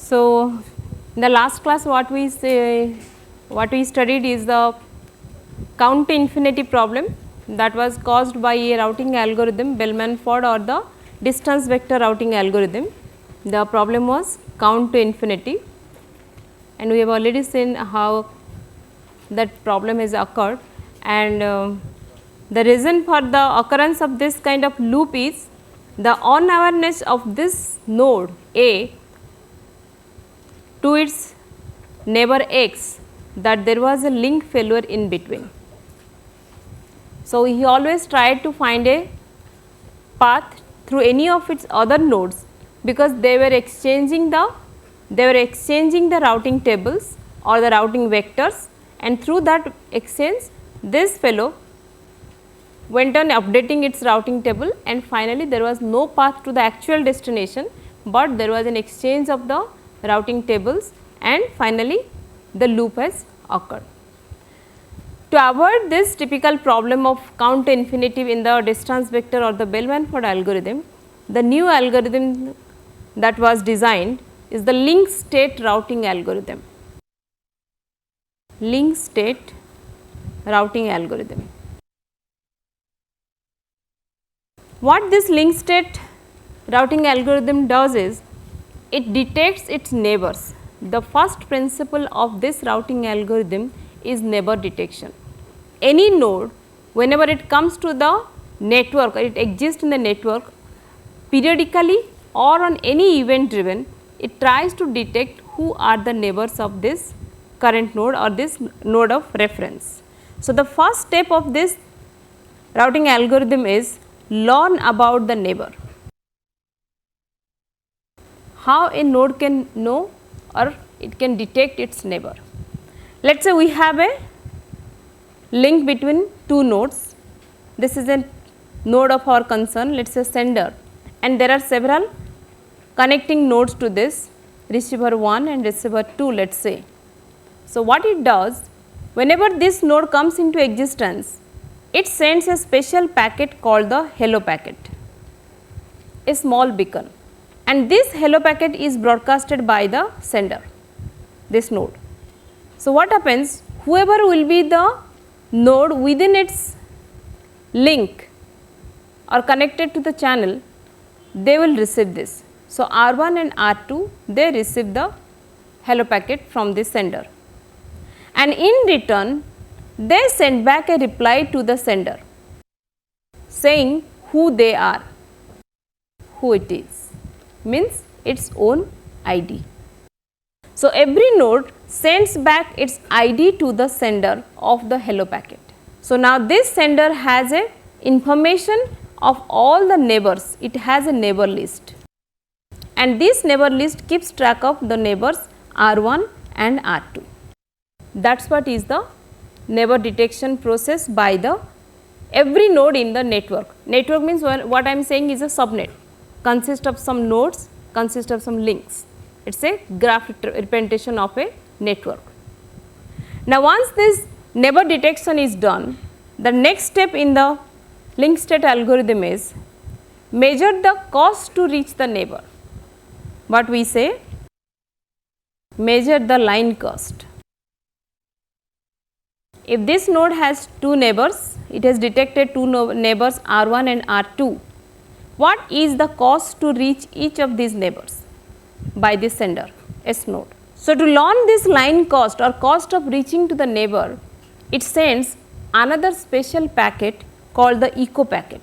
So, in the last class what we studied is the count to infinity problem that was caused by a routing algorithm, Bellman-Ford or the distance vector routing algorithm. The problem was count to infinity, and we have already seen how that problem has occurred, and the reason for the occurrence of this kind of loop is the unawareness of this node A to its neighbor x, that there was a link failure in between. So, he always tried to find a path through any of its other nodes, because they were exchanging the routing tables or the routing vectors, and through that exchange this fellow went on updating its routing table, and finally there was no path to the actual destination, but there was an exchange of the routing tables, and finally the loop has occurred. To avoid this typical problem of count to infinity in the distance vector or the Bellman-Ford algorithm, the new algorithm that was designed is the link state routing algorithm. Link state routing algorithm. What this link state routing algorithm does is, it detects its neighbors. The first principle of this routing algorithm is neighbor detection. Any node, whenever it comes to the network, it exists in the network, periodically or on any event driven, it tries to detect who are the neighbors of this current node or this node of reference. So, the first step of this routing algorithm is learn about the neighbor. How a node can know or it can detect its neighbor. Let us say we have a link between two nodes. This is a node of our concern, let us say sender, and there are several connecting nodes to this, receiver 1 and receiver 2, let us say. So, what it does, whenever this node comes into existence, it sends a special packet called the hello packet, a small beacon, and this hello packet is broadcasted by the sender, this node. So, what happens, whoever will be the node within its link or connected to the channel, they will receive this. So, R1 and R2, they receive the hello packet from the sender, and in return they send back a reply to the sender saying who they are, who it is, means its own ID. So, every node sends back its ID to the sender of the hello packet. So, now this sender has a information of all the neighbors, it has a neighbor list, and this neighbor list keeps track of the neighbors R1 and R2. That is what is the neighbor detection process by the every node in the network. Network means what I am saying is a subnet, consists of some nodes, consists of some links. It is a graph representation of a network. Now, once this neighbor detection is done, the next step in the link state algorithm is measure the cost to reach the neighbor. What we say? Measure the line cost. If this node has two neighbors, it has detected two neighbors R1 and R2, what is the cost to reach each of these neighbors by this sender, S node? So, to learn this line cost or cost of reaching to the neighbor, it sends another special packet called the echo packet.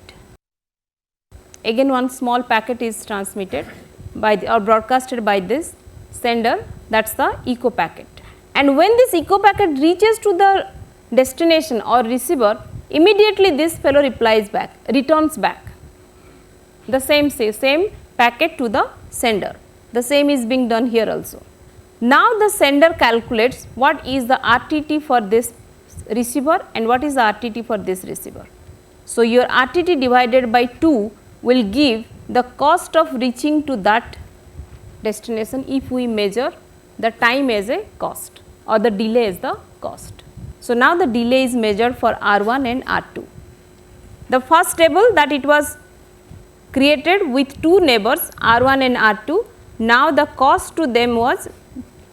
Again, one small packet is transmitted by or broadcasted by this sender, that is the echo packet. And when this echo packet reaches to the destination or receiver, immediately this fellow replies back, returns back the same packet to the sender. The same is being done here also. Now, the sender calculates what is the RTT for this receiver and what is the RTT for this receiver. So, your RTT divided by 2 will give the cost of reaching to that destination if we measure the time as a cost or the delay as the cost. So, now the delay is measured for R1 and R2. The first table that it was created with two neighbors R1 and R2, now the cost to them was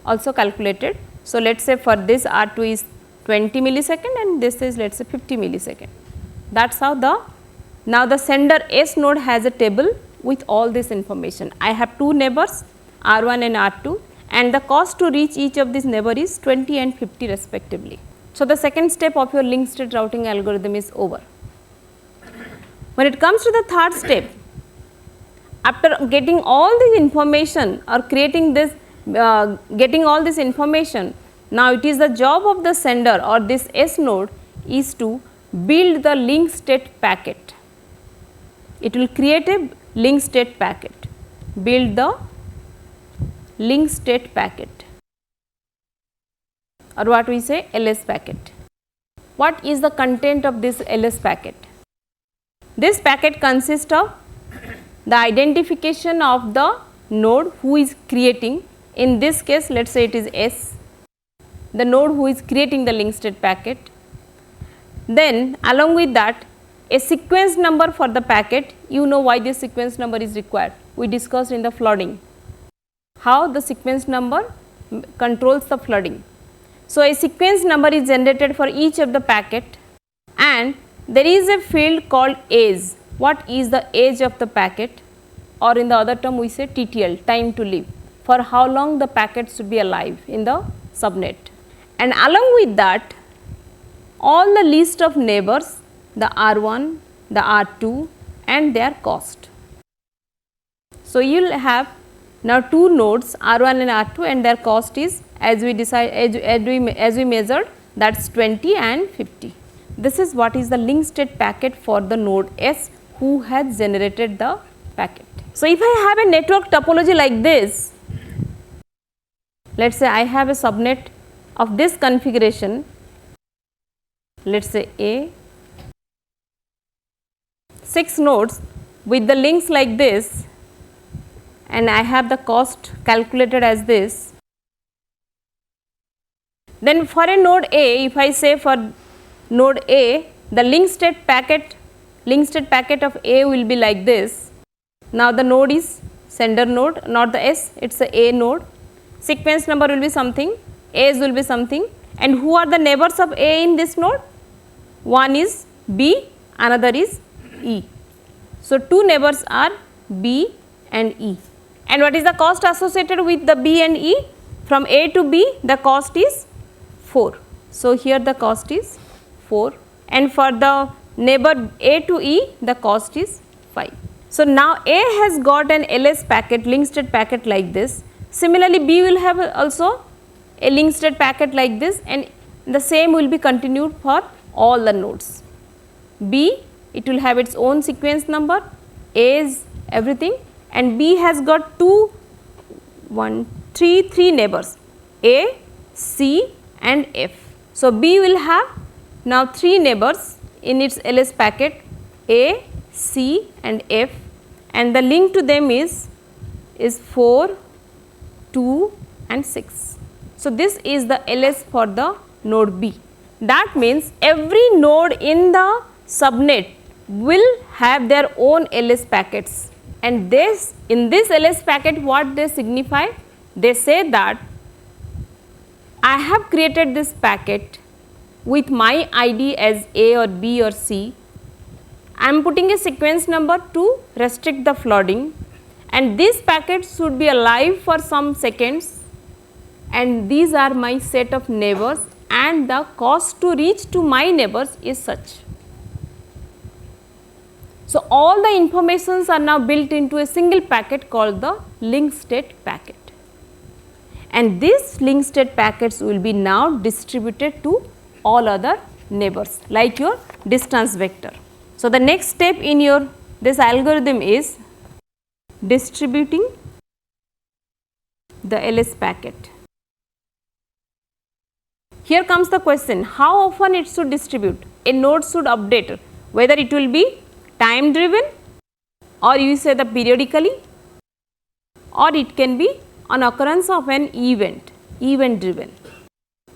also calculated. So, let us say for this R2 is 20 millisecond and this is let us say 50 millisecond. That is how now the sender S node has a table with all this information. I have two neighbors R1 and R2 and the cost to reach each of these neighbor is 20 and 50 respectively. So, the second step of your linked state routing algorithm is over. When it comes to the third step, after getting all this information or creating this getting all this information, now it is the job of the sender or this S node is to build the link state packet. It will create a link state packet, build the link state packet or what we say LS packet. What is the content of this LS packet? This packet consists of the identification of the node who is creating, in this case let us say it is S, the node who is creating the link state packet. Then along with that a sequence number for the packet. You know why this sequence number is required. We discussed in the flooding how the sequence number controls the flooding. So, a sequence number is generated for each of the packet and there is a field called age. What is the age of the packet, or in the other term we say TTL, time to live, for how long the packet should be alive in the subnet. And along with that all the list of neighbors, the R1, the R2 and their cost. So, you will have now two nodes R1 and R2 and their cost is as we decide as we measured, that is 20 and 50. This is what is the link state packet for the node S who has generated the packet. So, if I have a network topology like this, let us say I have a subnet of this configuration, let us say A, 6 nodes with the links like this and I have the cost calculated as this. Then for a node A, if I say for node A, the link state packet of A will be like this. Now the node is sender node, not the S, it is a node. Sequence number will be something, A's will be something, and who are the neighbors of A in this node? One is B, another is E. So, two neighbors are B and E. And what is the cost associated with the B and E? From A to B the cost is 4. So, here the cost is 4 and for the neighbor A to E the cost is 5. So, now A has got an LS packet, link state packet like this. Similarly, B will have also a link state packet like this and the same will be continued for all the nodes. B, it will have its own sequence number, A is everything, and B has got three neighbors A, C and F. So, B will have now 3 neighbors in its LS packet A, C and F, and the link to them is 4, 2 and 6. So, this is the LS for the node B. That means every node in the subnet will have their own LS packets, and this in this LS packet what they signify? They say that I have created this packet with my ID as A or B or C. I am putting a sequence number to restrict the flooding, and this packet should be alive for some seconds, and these are my set of neighbors and the cost to reach to my neighbors is such. So, all the informations are now built into a single packet called the link state packet, and these link state packets will be now distributed to all other neighbors like your distance vector. So, the next step in your this algorithm is distributing the LS packet. Here comes the question, how often it should distribute? A node should update whether it will be time driven or you say the periodically, or it can be an occurrence of an event driven.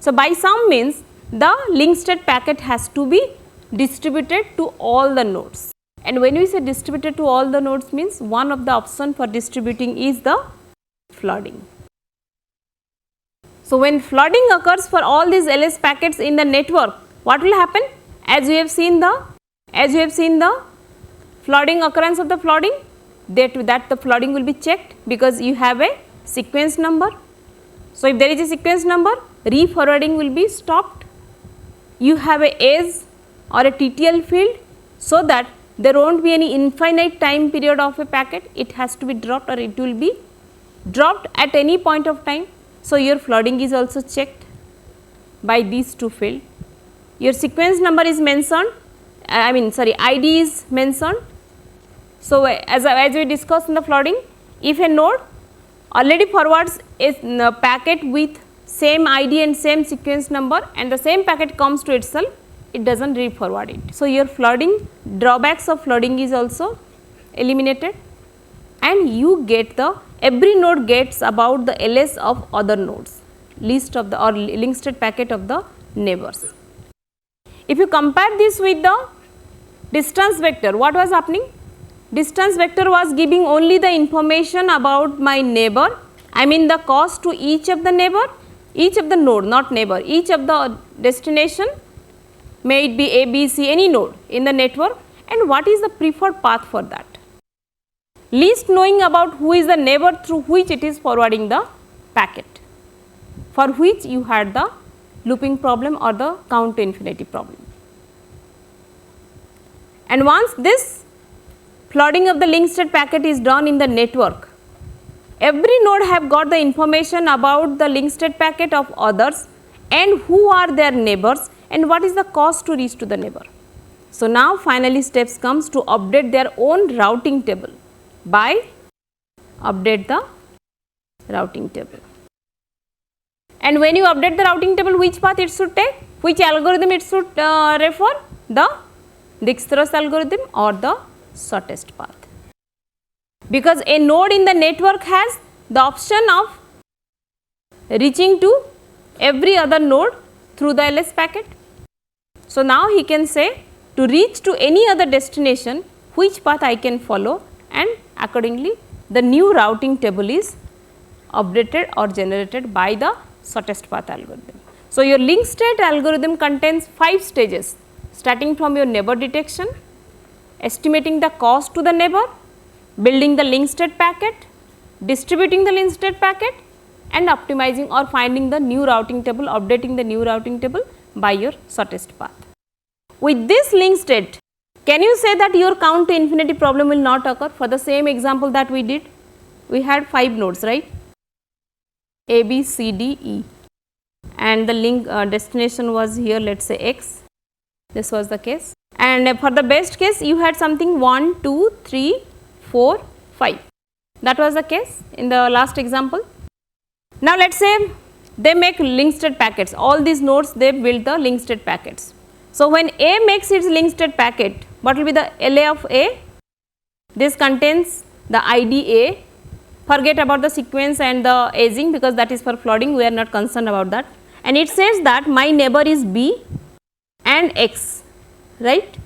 So, by some means the link state packet has to be distributed to all the nodes, and when we say distributed to all the nodes means one of the option for distributing is the flooding. So, when flooding occurs for all these LS packets in the network, what will happen? As you have seen the flooding occurrence of the flooding, that the flooding will be checked because you have a sequence number. So, if there is a sequence number, re-forwarding will be stopped. You have a edge or a TTL field, so that there will not be any infinite time period of a packet. It has to be dropped, or it will be dropped at any point of time. So, your flooding is also checked by these two fields. Your sequence number is mentioned, ID is mentioned. So, as we discussed in the flooding, if a node already forwards a packet with same ID and same sequence number, and the same packet comes to itself, it does not re-forward it. So, your flooding, drawbacks of flooding is also eliminated, and you get every node gets about the LS of other nodes, list of the or linked state packet of the neighbors. If you compare this with the distance vector, what was happening? Distance vector was giving only the information about my neighbor, the cost to each of the neighbor, each of the node, not neighbor, each of the destination, may it be A, B, C, any node in the network, and what is the preferred path for that. Least knowing about who is the neighbor through which it is forwarding the packet, for which you had the looping problem or the count to infinity problem. And once this flooding of the linked state packet is done in the network, every node have got the information about the linked state packet of others and who are their neighbors and what is the cost to reach to the neighbor. So, now finally steps comes to update their own routing table by update the routing table. And when you update the routing table, which path it should take, which algorithm it should refer, the Dijkstra's algorithm or the shortest path. Because a node in the network has the option of reaching to every other node through the LS packet. So, now he can say to reach to any other destination, which path I can follow, and accordingly the new routing table is updated or generated by the shortest path algorithm. So, your linked state algorithm contains 5 stages, starting from your neighbor detection, estimating the cost to the neighbor, building the linked state packet, distributing the linked state packet, and optimizing or finding the new routing table, updating the new routing table by your shortest path. With this linked state, can you say that your count to infinity problem will not occur? For the same example that we did, we had 5 nodes, right? A, B, C, D, E, and the link destination was here, let us say X. This was the case, and for the best case you had something 1, 2, 3, 4, 5. That was the case in the last example. Now, let us say they make linked state packets, all these nodes they build the linked state packets. So, when A makes its linked state packet, what will be the LA of A? This contains the ID A. Forget about the sequence and the aging, because that is for flooding, we are not concerned about that. And it says that my neighbor is B and X, right?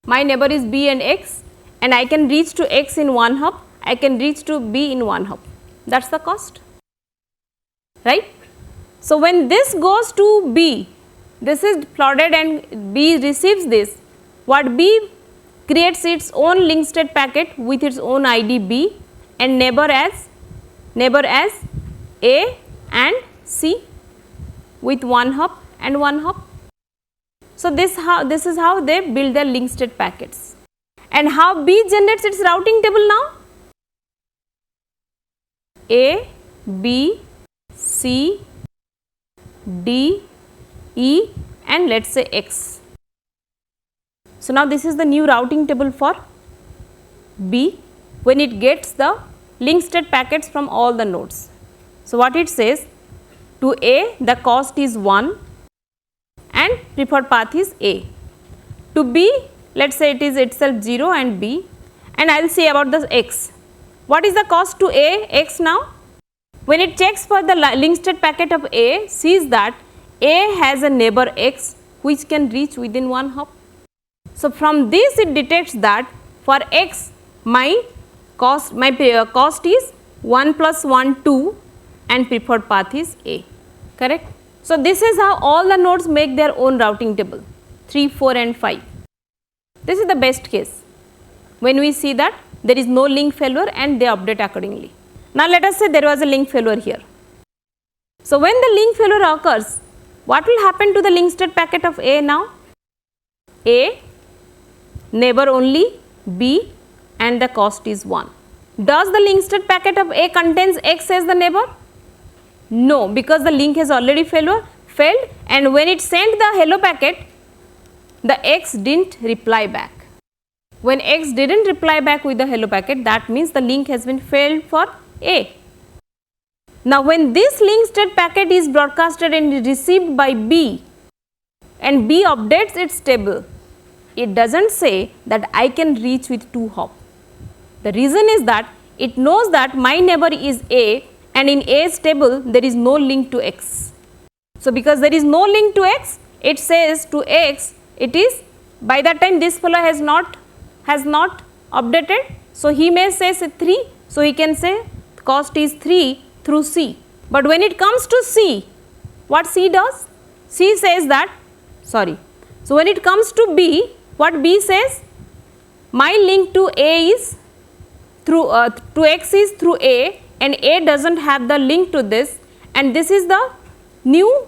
My neighbor is B and X, and I can reach to X in one hop, I can reach to B in one hop. That is the cost, right? So, when this goes to B, this is flooded and B receives this, what B creates its own linked state packet with its own ID B and neighbor as A and C with one hop and one hop. So, this is how they build their linked state packets. And how B generates its routing table now? A, B, C, D, E, and let us say X. So, now this is the new routing table for B when it gets the linked state packets from all the nodes. So, what it says, to A the cost is 1 and preferred path is A. To B, let us say it is itself 0 and B, and I will say about the X. What is the cost to A, X now? When it checks for the linked state packet of A, sees that A has a neighbor X which can reach within one hop. So, from this it detects that for X my cost is 1 plus 1 2 and preferred path is A, correct. So, this is how all the nodes make their own routing table 3, 4 and 5. This is the best case when we see that there is no link failure and they update accordingly. Now, let us say there was a link failure here. So, when the link failure occurs, what will happen to the link state packet of A now? A, neighbor only, B and the cost is 1. Does the link state packet of A contains X as the neighbor? No, because the link has already failed and when it sent the hello packet, the X didn't reply back. When X didn't reply back with the hello packet, that means the link has been failed for A. Now, when this link state packet is broadcasted and received by B and B updates its table, it doesn't say that I can reach with 2 hop. The reason is that it knows that my neighbor is A and in A's table there is no link to X. So, because there is no link to X, it says to X, it is by that time this fellow has not updated. So, he may say 3, so he can say cost is 3 through C. But when it comes to C, what C does? C says that, sorry. So, when it comes to B, what B says? My link to A is through to X is through A and A does not have the link to this, and this is the new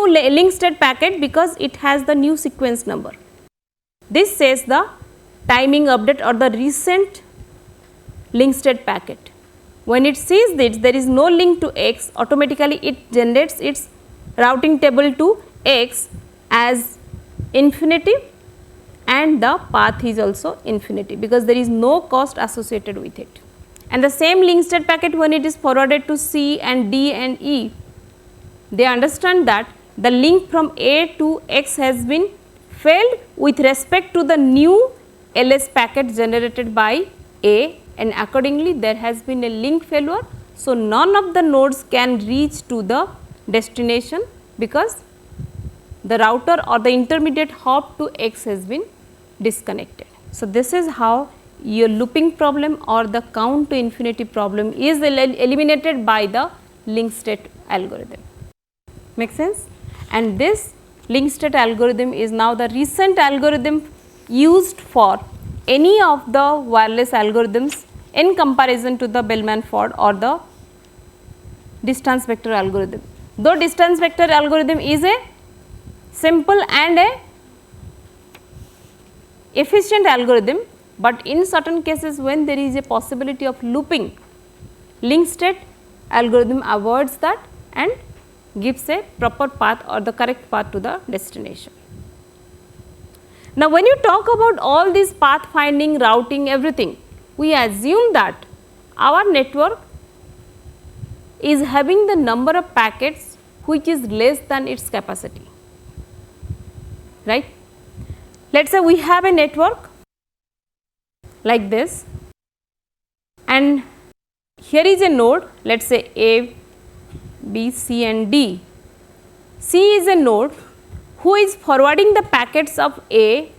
link state packet because it has the new sequence number. This says the timing update or the recent link state packet. When it sees this, there is no link to X, automatically it generates its routing table to X as infinity and the path is also infinity because there is no cost associated with it. And the same link state packet, when it is forwarded to C and D and E, they understand that the link from A to X has been failed with respect to the new LS packet generated by A, and accordingly there has been a link failure. So, none of the nodes can reach to the destination because the router or the intermediate hop to X has been disconnected. So, this is how your looping problem or the count to infinity problem is eliminated by the link state algorithm. Make sense? And this link state algorithm is now the recent algorithm used for any of the wireless algorithms in comparison to the Bellman-Ford or the distance vector algorithm. Though distance vector algorithm is a simple and a efficient algorithm, but in certain cases when there is a possibility of looping, link state algorithm avoids that and gives a proper path or the correct path to the destination. Now, when you talk about all this path finding, routing, everything, we assume that our network is having the number of packets which is less than its capacity, right. Let us say we have a network like this and here is a node, let us say A, B, C and D. C is a node who is forwarding the packets of A,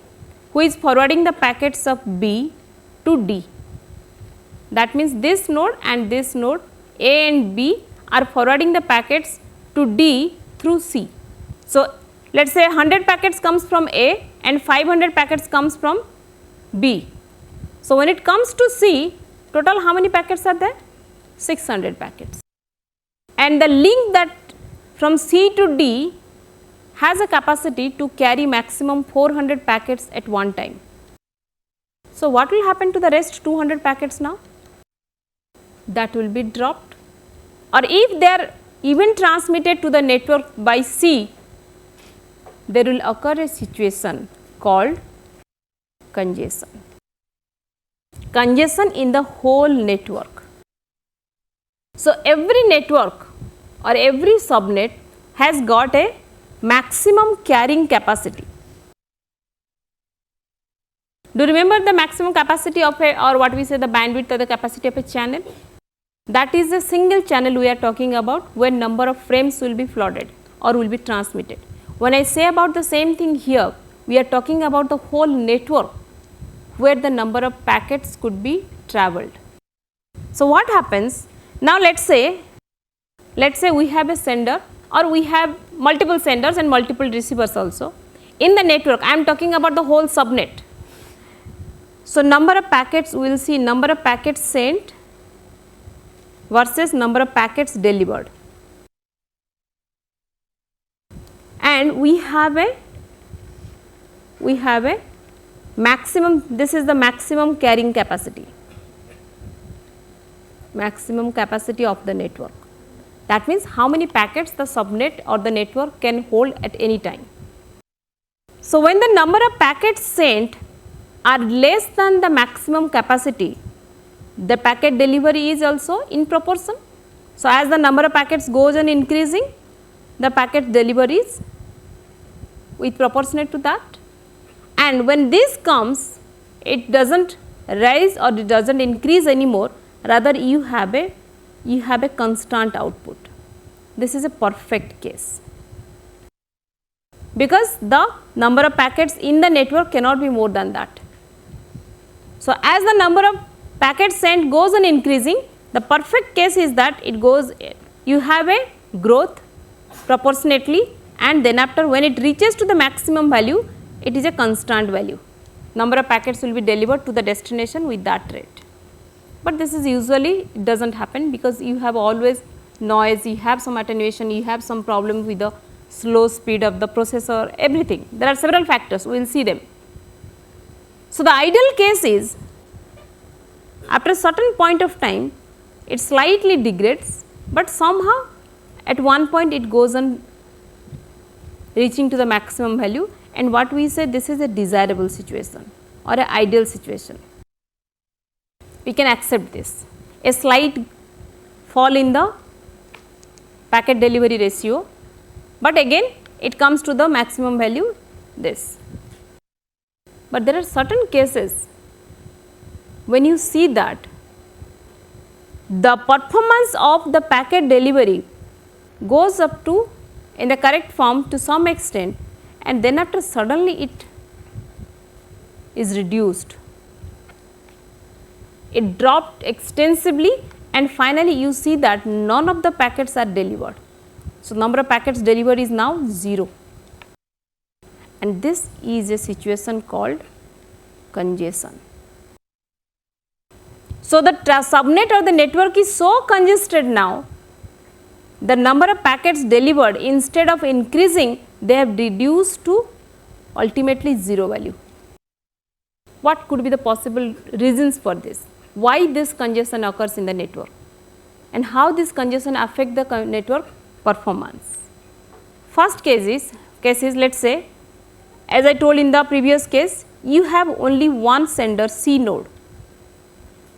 who is forwarding the packets of B to D. That means this node and this node A and B are forwarding the packets to D through C. So, let us say 100 packets comes from A and 500 packets comes from B. So, when it comes to C, total how many packets are there? 600 packets. And the link that from C to D has a capacity to carry maximum 400 packets at one time. So, what will happen to the rest 200 packets now? That will be dropped, or if they are even transmitted to the network by C, there will occur a situation called congestion. Congestion in the whole network. So, every network or every subnet has got a maximum carrying capacity. Do you remember the maximum capacity of a, or what we say the bandwidth or the capacity of a channel? That is a single channel we are talking about where number of frames will be flooded or will be transmitted. When I say about the same thing here, we are talking about the whole network where the number of packets could be travelled. So what happens now? Let's say we have a sender, or we have multiple senders and multiple receivers also in the network. I am talking about the whole subnet. So number of packets, we will see number of packets sent versus number of packets delivered, and we have a maximum, this is the maximum carrying capacity, maximum capacity of the network. That means how many packets the subnet or the network can hold at any time. So when the number of packets sent are less than the maximum capacity, the packet delivery is also in proportion. So as the number of packets goes on increasing, the packet delivery is with proportionate to that, and when this comes, it does not rise or it does not increase anymore, rather you have a constant output. This is a perfect case, because the number of packets in the network cannot be more than that. So as the number of packets sent goes on increasing, the perfect case is that it goes, you have a growth proportionately, and then after when it reaches to the maximum value, it is a constant value. Number of packets will be delivered to the destination with that rate. But this is usually, it does not happen, because you have always noise, you have some attenuation, you have some problem with the slow speed of the processor, everything. There are several factors, we will see them. So the ideal case is, after a certain point of time, it slightly degrades, but somehow at one point it goes on reaching to the maximum value, and what we say, this is a desirable situation or an ideal situation. We can accept this, a slight fall in the packet delivery ratio, but again it comes to the maximum value, this. But there are certain cases when you see that the performance of the packet delivery goes up to, in the correct form, to some extent, and then after suddenly it is reduced, it dropped extensively, and finally you see that none of the packets are delivered. So number of packets delivered is now 0, and this is a situation called congestion. So the subnet or the network is so congested now, the number of packets delivered, instead of increasing, they have reduced to ultimately 0 value. What could be the possible reasons for this? Why this congestion occurs in the network, and how this congestion affect the network performance? First case is let us say, as I told in the previous case, you have only one sender, C node,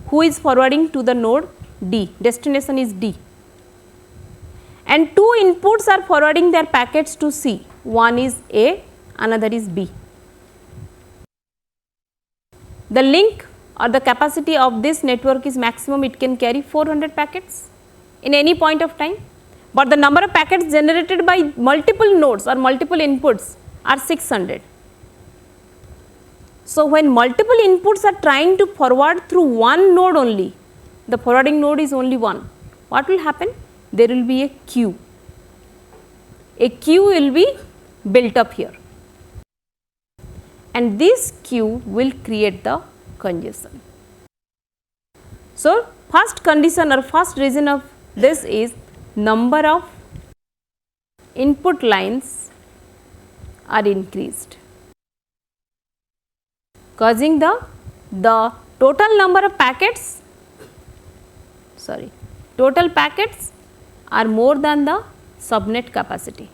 who is forwarding to the node D, destination is D, and two inputs are forwarding their packets to C, one is A, another is B. The link or the capacity of this network is maximum, it can carry 400 packets in any point of time, but the number of packets generated by multiple nodes or multiple inputs are 600. So when multiple inputs are trying to forward through one node only, the forwarding node is only one, what will happen? There will be a queue. A queue will be built up here, and this queue will create the congestion. So first condition or first reason of this is number of input lines are increased, causing the total number of packets, total packets are more than the subnet capacity.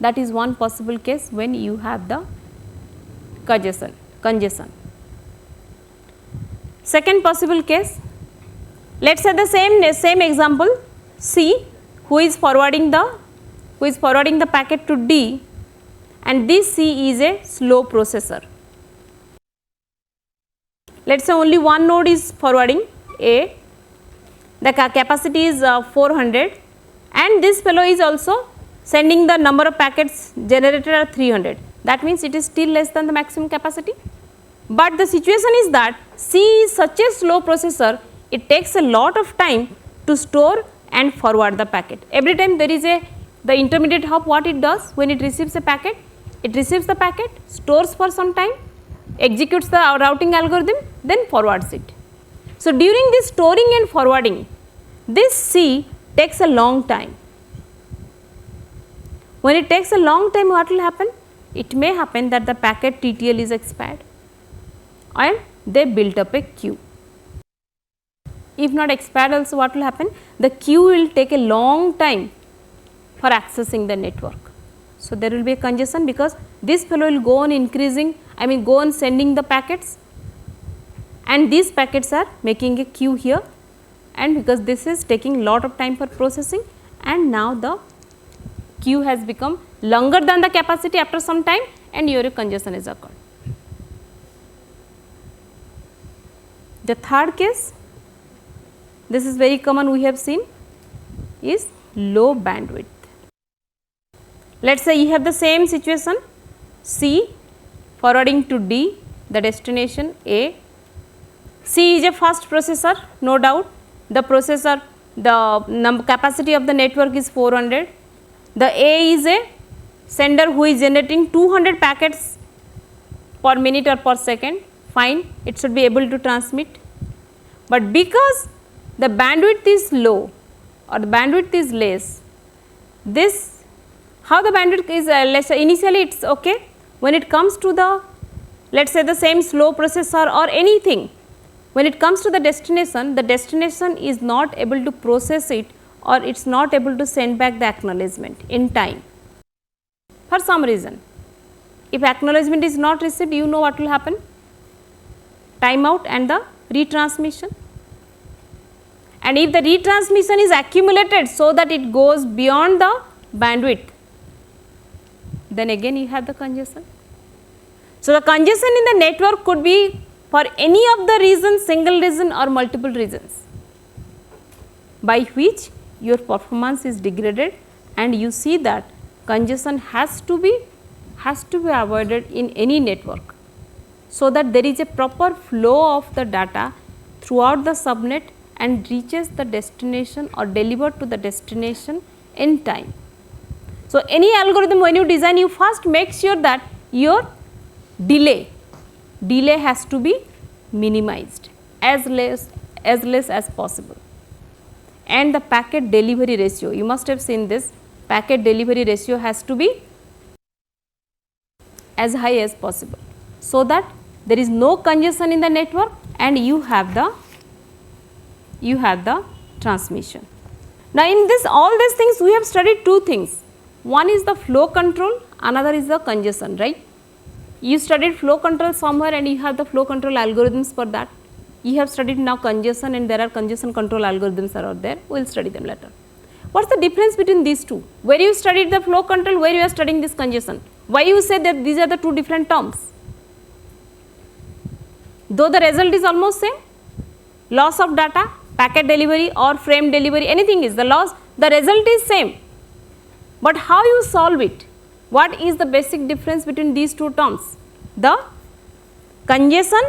That is one possible case when you have the congestion. Second possible case, let us say the same example, C, who is forwarding the packet to D, and this C is a slow processor. Let us say only one node is forwarding, A, the capacity is 400, and this fellow is also sending the number of packets generated are 300. That means it is still less than the maximum capacity. but the situation is that C is such a slow processor, it takes a lot of time to store and forward the packet. Every time there is the intermediate hop, what it does when it receives a packet? It receives the packet, stores for some time, executes the routing algorithm, then forwards it. So, during this storing and forwarding, this C takes a long time. When it takes a long time, what will happen? It may happen that the packet TTL is expired and they built up a queue. If not expired also, what will happen? The queue will take a long time for accessing the network. So, there will be a congestion because this fellow will go on increasing, go on sending the packets, and these packets are making a queue here, and because this is taking lot of time for processing, and now the queue has become longer than the capacity after some time, and your congestion has occurred. The third case, this is very common, we have seen, is low bandwidth. Let us say you have the same situation, C forwarding to D, the destination A. C is a fast processor, no doubt. The processor, the capacity of the network is 400. The A is a sender who is generating 200 packets per minute or per second, fine, it should be able to transmit. But because the bandwidth is low or the bandwidth is less, this, how the bandwidth is less, initially it is okay. When it comes to the, let us say the same slow processor or anything, when it comes to the destination is not able to process it, or it is not able to send back the acknowledgement in time for some reason. If acknowledgement is not received, you know what will happen? Timeout and the retransmission. And if the retransmission is accumulated so that it goes beyond the bandwidth, then again you have the congestion. So, the congestion in the network could be for any of the reasons, single reason or multiple reasons, by which your performance is degraded, and you see that congestion has to be avoided in any network, so that there is a proper flow of the data throughout the subnet and reaches the destination or delivered to the destination in time. So, any algorithm when you design, you first make sure that your delay has to be minimized as less as possible, and the packet delivery ratio, you must have seen this, packet delivery ratio has to be as high as possible, so that there is no congestion in the network and you have the transmission. Now, in this all these things we have studied two things, one is the flow control, another is the congestion, right. You studied flow control somewhere and you have the flow control algorithms for that. You have studied now congestion, and there are congestion control algorithms are out there, we will study them later. What is the difference between these two? Where you studied the flow control, where you are studying this congestion? Why you say that these are the two different terms? Though the result is almost same, loss of data, packet delivery or frame delivery, anything is the loss, the result is same. But how you solve it? What is the basic difference between these two terms? The congestion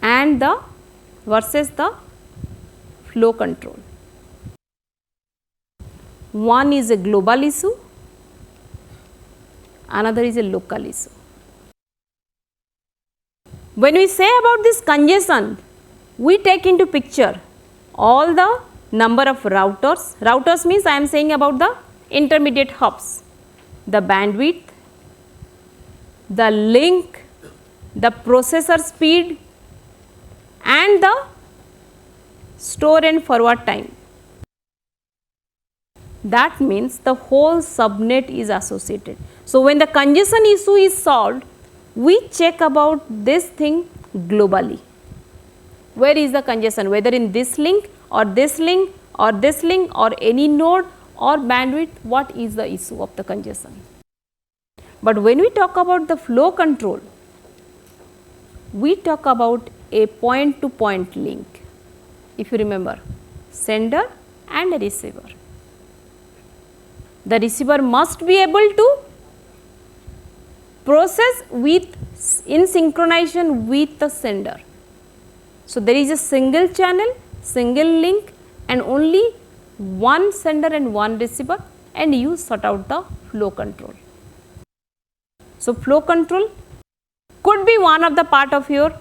and the versus the flow control. One is a global issue, another is a local issue. When we say about this congestion, we take into picture all the number of routers. Routers means I am saying about the intermediate hops, the bandwidth, the link, the processor speed and the store and forward time. That means the whole subnet is associated. So, when the congestion issue is solved, we check about this thing globally. Where is the congestion, whether in this link or this link or this link or any node or bandwidth, what is the issue of the congestion. But when we talk about the flow control, we talk about a point to point link, if you remember, sender and a receiver. The receiver must be able to process with in synchronization with the sender. So, there is a single channel, single link and only one sender and one receiver, and you sort out the flow control. So, flow control could be one of the part of your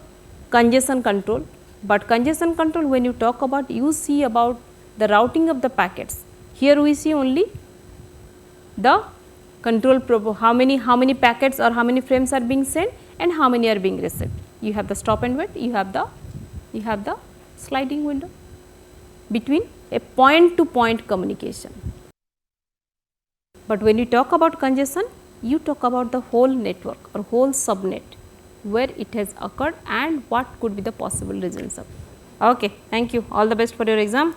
congestion control, but congestion control, when you talk about, you see about the routing of the packets. Here we see only the control how many packets or how many frames are being sent and how many are being received. You have the stop and wait, you have the sliding window between a point to point communication. But when you talk about congestion, you talk about the whole network or whole subnet, where it has occurred and what could be the possible reasons of. Okay, thank you. All the best for your exam.